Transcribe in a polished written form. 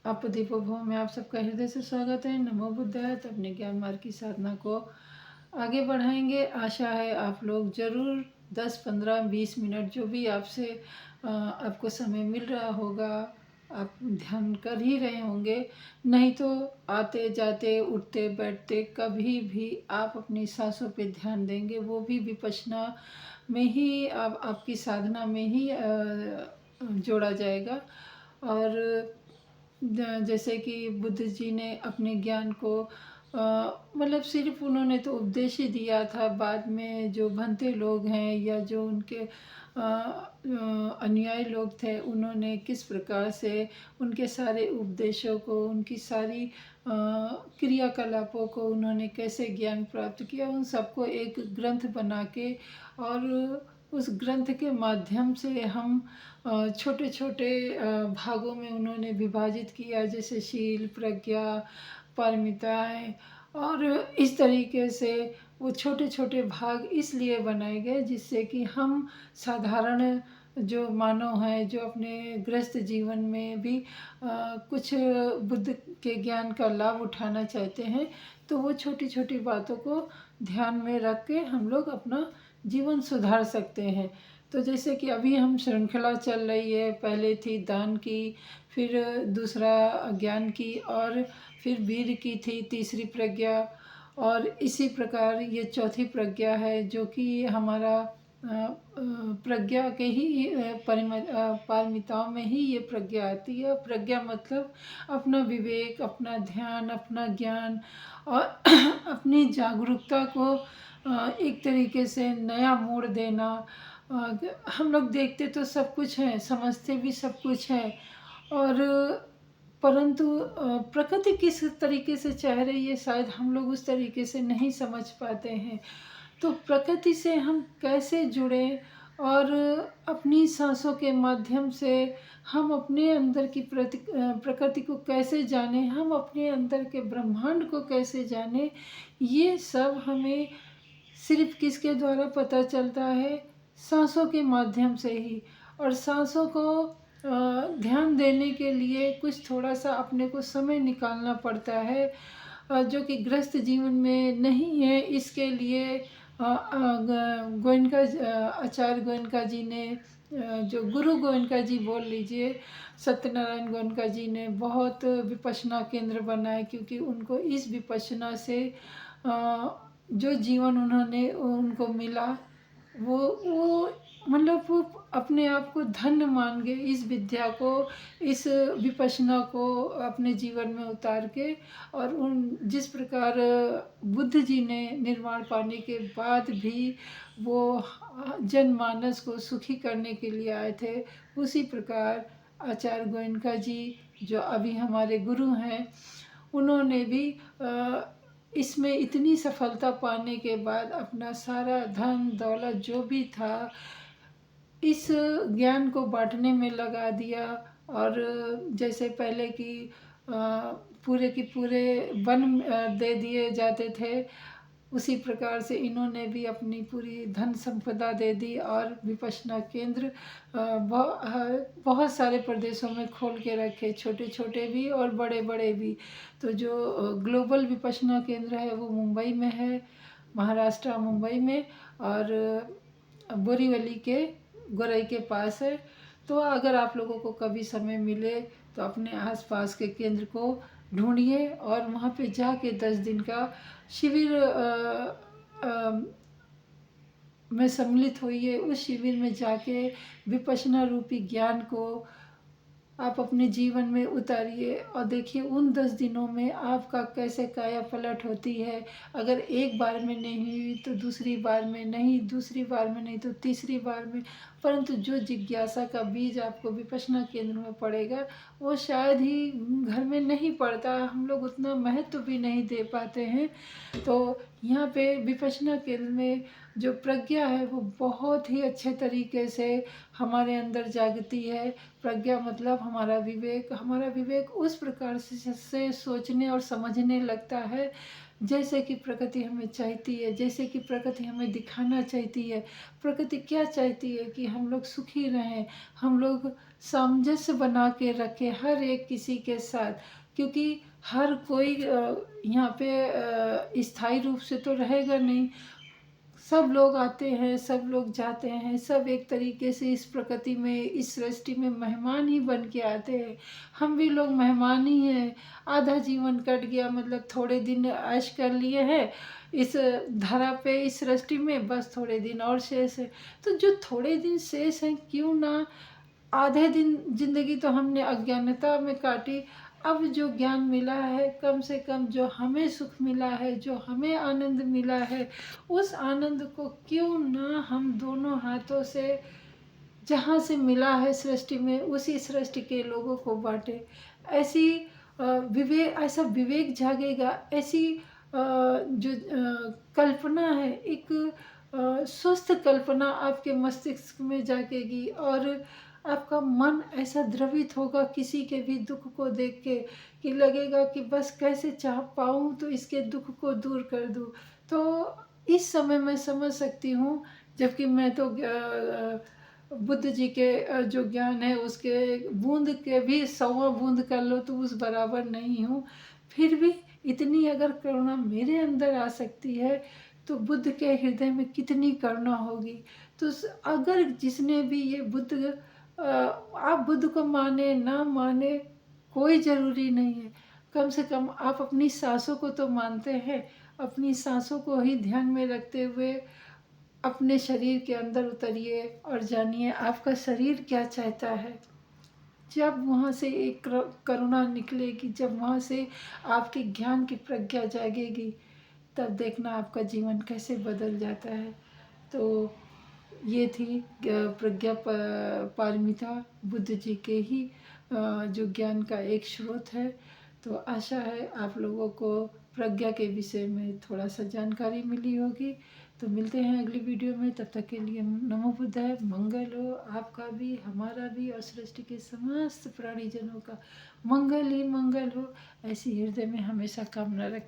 आप दीपो भव में आप सबका हृदय से स्वागत है। नमो बुद्धाय। तो अपने ज्ञान मार्ग की साधना को आगे बढ़ाएंगे। आशा है आप लोग ज़रूर 10, 15, 20 मिनट जो भी आपसे आपको समय मिल रहा होगा, आप ध्यान कर ही रहे होंगे। नहीं तो आते जाते उठते बैठते कभी भी आप अपनी सांसों पे ध्यान देंगे, वो भी विपश्यना में ही आपकी साधना में ही जोड़ा जाएगा। और जैसे कि बुद्ध जी ने अपने ज्ञान को मतलब सिर्फ उन्होंने तो उपदेश ही दिया था। बाद में जो भंते लोग हैं या जो उनके अनुयायी लोग थे, उन्होंने किस प्रकार से उनके सारे उपदेशों को, उनकी सारी क्रियाकलापों को उन्होंने कैसे ज्ञान प्राप्त किया, उन सबको एक ग्रंथ बना के, और उस ग्रंथ के माध्यम से हम छोटे छोटे भागों में उन्होंने विभाजित किया, जैसे शील, प्रज्ञा, पारमिताएं। और इस तरीके से वो छोटे छोटे भाग इसलिए बनाए गए जिससे कि हम साधारण जो मानव हैं, जो अपने गृहस्थ जीवन में भी कुछ बुद्ध के ज्ञान का लाभ उठाना चाहते हैं, तो वो छोटी छोटी बातों को ध्यान में रख के हम लोग अपना जीवन सुधार सकते हैं। तो जैसे कि अभी हम श्रृंखला चल रही है, पहले थी दान की, फिर दूसरा ज्ञान की, और फिर वीर की थी तीसरी प्रज्ञा, और इसी प्रकार ये चौथी प्रज्ञा है जो कि हमारा प्रज्ञा के ही पारमिताओं में ही ये प्रज्ञा आती है। प्रज्ञा मतलब अपना विवेक, अपना ध्यान, अपना ज्ञान और अपनी जागरूकता को एक तरीके से नया मोड़ देना। हम लोग देखते तो सब कुछ है, समझते भी सब कुछ है, और परंतु प्रकृति किस तरीके से चाह रही है शायद हम लोग उस तरीके से नहीं समझ पाते हैं। तो प्रकृति से हम कैसे जुड़ें, और अपनी सांसों के माध्यम से हम अपने अंदर की प्रकृति को कैसे जानें, हम अपने अंदर के ब्रह्मांड को कैसे जानें, ये सब हमें सिर्फ किसके द्वारा पता चलता है? सांसों के माध्यम से ही। और सांसों को ध्यान देने के लिए कुछ थोड़ा सा अपने को समय निकालना पड़ता है, जो कि गृहस्थ जीवन में नहीं है। इसके लिए गोयनका आचार्य गोयनका जी ने, जो गुरु गोयनका जी बोल लीजिए, सत्यनारायण गोयनका जी ने बहुत विपश्यना केंद्र बनाए, क्योंकि उनको इस विपश्यना से जो जीवन उन्होंने उनको मिला, वो मतलब वो अपने आप को धन्य मान गए इस विद्या को, इस विपश्यना को अपने जीवन में उतार के। और उन जिस प्रकार बुद्ध जी ने निर्वाण पाने के बाद भी वो जनमानस को सुखी करने के लिए आए थे, उसी प्रकार आचार्य गोयनका जी जो अभी हमारे गुरु हैं, उन्होंने भी इसमें इतनी सफलता पाने के बाद अपना सारा धन दौलत जो भी था इस ज्ञान को बांटने में लगा दिया। और जैसे पहले की पूरे के पूरे वन दे दिए जाते थे, उसी प्रकार से इन्होंने भी अपनी पूरी धन संपदा दे दी, और विपश्यना केंद्र बहुत सारे प्रदेशों में खोल के रखे, छोटे छोटे भी और बड़े बड़े भी। तो जो ग्लोबल विपश्यना केंद्र है वो मुंबई में है, महाराष्ट्र मुंबई में, और बोरीवली के गोरई के पास है। तो अगर आप लोगों को कभी समय मिले तो अपने आसपास के केंद्र को ढूंढिए, और वहाँ पे जाके 10 दिन का शिविर में सम्मिलित होइए। उस शिविर में जाके विपश्यना रूपी ज्ञान को आप अपने जीवन में उतारिए, और देखिए उन 10 दिनों में आपका कैसे काया पलट होती है। अगर एक बार में नहीं हुई तो दूसरी बार में नहीं, दूसरी बार में नहीं तो तीसरी बार में। परंतु जो जिज्ञासा का बीज आपको विपश्यना केंद्र में पड़ेगा, वो शायद ही घर में नहीं पड़ता, हम लोग उतना महत्व भी नहीं दे पाते हैं। तो यहाँ पे विपश्यना केंद्र में जो प्रज्ञा है वो बहुत ही अच्छे तरीके से हमारे अंदर जागती है। प्रज्ञा मतलब हमारा विवेक। हमारा विवेक उस प्रकार से सोचने और समझने लगता है जैसे कि प्रकृति हमें चाहती है, जैसे कि प्रकृति हमें दिखाना चाहती है। प्रकृति क्या चाहती है कि हम लोग सुखी रहें, हम लोग सामंजस्य बना के रखें हर एक किसी के साथ, क्योंकि हर कोई यहाँ पे स्थायी रूप से तो रहेगा नहीं। सब लोग आते हैं, सब लोग जाते हैं, सब एक तरीके से इस प्रकृति में, इस सृष्टि में मेहमान ही बन के आते हैं। हम भी लोग मेहमान ही हैं। आधा जीवन कट गया, मतलब थोड़े दिन ऐश कर लिए हैं इस धरा पे, इस सृष्टि में, बस थोड़े दिन और शेष है। तो जो थोड़े दिन शेष हैं, क्यों ना आधे दिन जिंदगी तो हमने अज्ञानता में काटी। अब जो ज्ञान मिला है, कम से कम जो हमें सुख मिला है, जो हमें आनंद मिला है, उस आनंद को क्यों ना हम दोनों हाथों से, जहाँ से मिला है सृष्टि में, उसी सृष्टि के लोगों को बांटे। ऐसी ऐसा विवेक जागेगा, ऐसी जो कल्पना है, एक स्वस्थ कल्पना आपके मस्तिष्क में जागेगी, और आपका मन ऐसा द्रवित होगा किसी के भी दुख को देख के, कि लगेगा कि बस कैसे चाह पाऊँ तो इसके दुख को दूर कर दूँ। तो इस समय मैं समझ सकती हूँ, जबकि मैं तो बुद्ध जी के जो ज्ञान है उसके बूंद के भी 100वां बूंद कर लो तो उस बराबर नहीं हूँ। फिर भी इतनी अगर करुणा मेरे अंदर आ सकती है, तो बुद्ध के हृदय में कितनी करुणा होगी। तो अगर जिसने भी ये बुद्ध, आप बुद्ध को माने ना माने कोई ज़रूरी नहीं है, कम से कम आप अपनी सांसों को तो मानते हैं। अपनी सांसों को ही ध्यान में रखते हुए अपने शरीर के अंदर उतरिए और जानिए आपका शरीर क्या चाहता है। जब वहाँ से एक करुणा निकलेगी, जब वहाँ से आपके ज्ञान की प्रज्ञा जागेगी, तब देखना आपका जीवन कैसे बदल जाता है। तो ये थी प्रज्ञा पारमिता, बुद्ध जी के ही जो ज्ञान का एक स्रोत है। तो आशा है आप लोगों को प्रज्ञा के विषय में थोड़ा सा जानकारी मिली होगी। तो मिलते हैं अगली वीडियो में, तब तक के लिए नमो बुद्धाय। मंगल हो आपका भी, हमारा भी, और सृष्टि के समस्त प्राणीजनों का मंगल ही मंगल हो, ऐसी हृदय में हमेशा कामना रखें।